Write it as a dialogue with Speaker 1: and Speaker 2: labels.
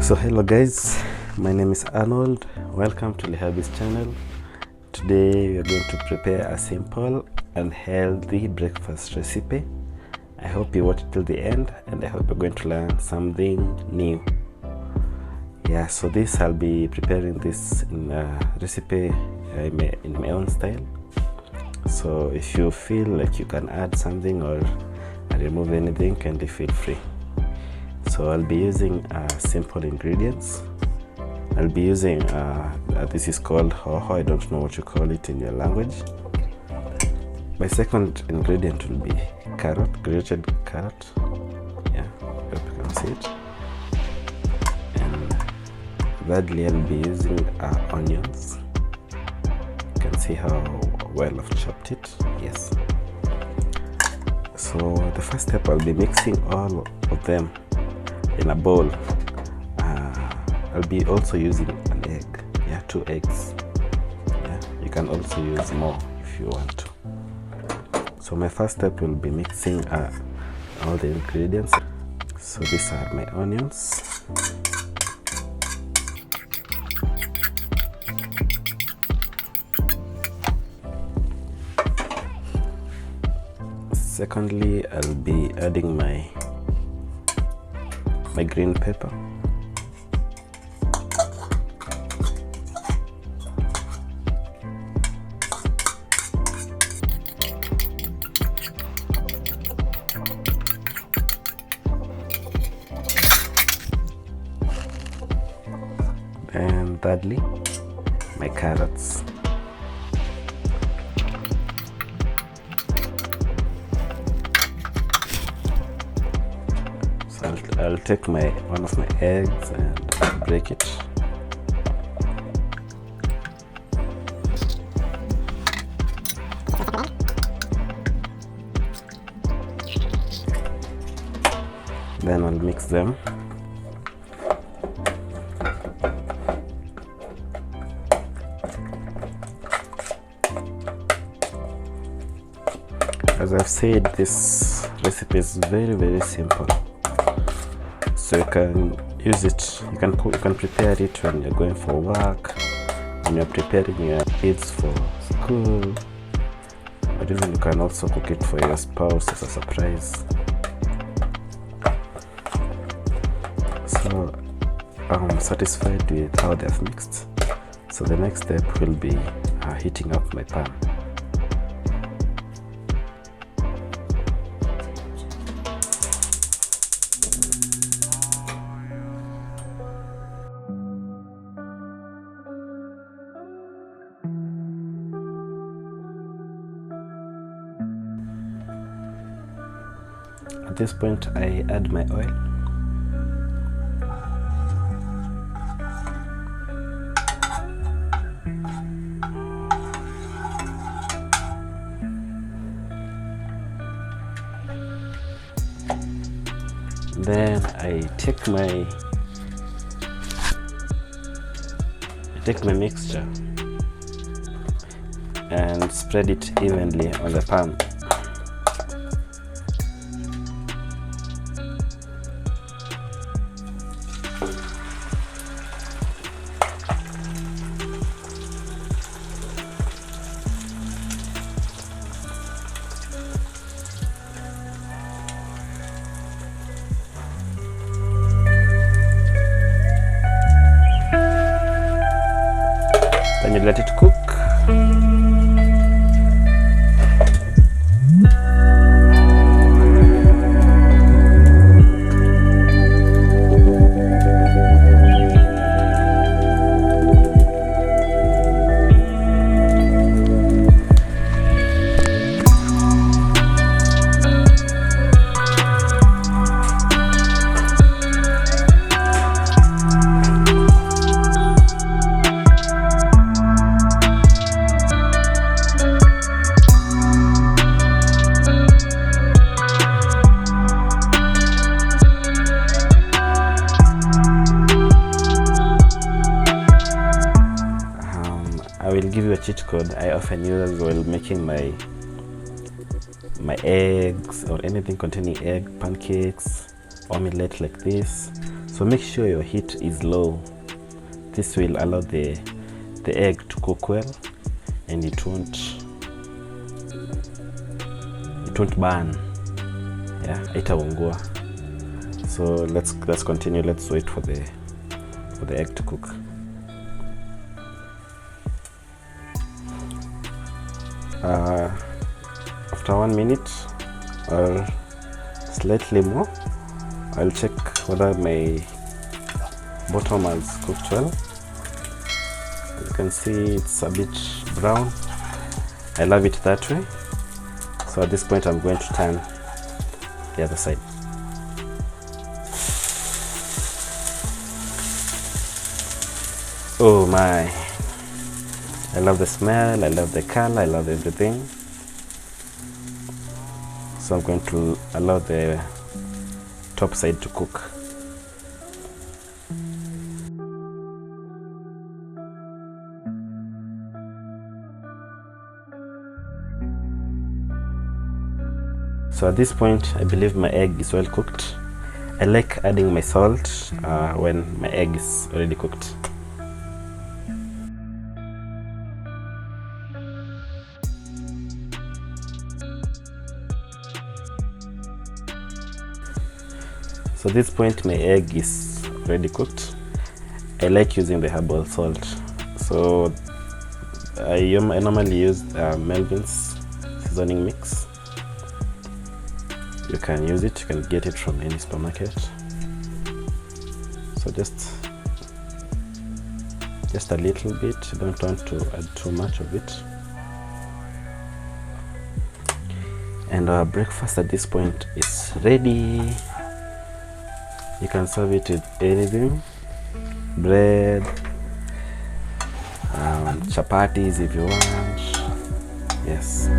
Speaker 1: So hello guys, my name is Arnold. Welcome to Lihabi's channel. Today we are going to prepare a simple and healthy breakfast recipe. I hope you watch till the end and I hope you're going to learn something new. Yeah, so this I'll be preparing this in a recipe in my own style. So if you feel like you can add something or remove anything, kindly feel free. So I'll be using simple ingredients. I'll be using this is called hoho. I don't know what you call it in your language. My second ingredient will be carrot, grated carrot. Yeah, hope you can see it. And thirdly, I'll be using onions. You can see how well I've chopped it. Yes. So the first step, I'll be mixing all of them in a bowl. I'll be also using an egg. Yeah, 2 eggs. Yeah, you can also use more if you want to. So my first step will be mixing all the ingredients. So these are my onions. Secondly, I'll be adding my green pepper. And thirdly, my carrots. So I'll take one of my eggs and break it. Then I'll mix them. As I've said, this recipe is very simple. So you can use it. You can prepare it when you're going for work, when you're preparing your kids for school, but even you can also cook it for your spouse as a surprise. So I'm satisfied with how they've mixed. So the next step will be heating up my pan. At this point, I add my oil. Then I take my mixture and spread it evenly on the pan. Then you let it cook. I will give you a cheat code I often use while making my eggs or anything containing egg, pancakes, omelette like this. So make sure your heat is low. This will allow the egg to cook well, and it won't burn. Yeah, itaungua. So let's continue. Let's wait for the egg to cook. After 1 minute or slightly more, I'll check whether my bottom has cooked well. You can see it's a bit brown. I love it that way. So at this point I'm going to turn the other side. Oh my, I love the smell, I love the color, I love everything. So I'm going to allow the top side to cook. So at this point, I believe my egg is well cooked. I like adding my salt when my egg is already cooked. So at this point, my egg is already cooked. I like using the herbal salt. So I normally use Melvin's seasoning mix. You can use it, you can get it from any supermarket. So just a little bit, you don't want to add too much of it. And our breakfast at this point is ready. You can serve it with anything, bread, chapatis if you want. Yes.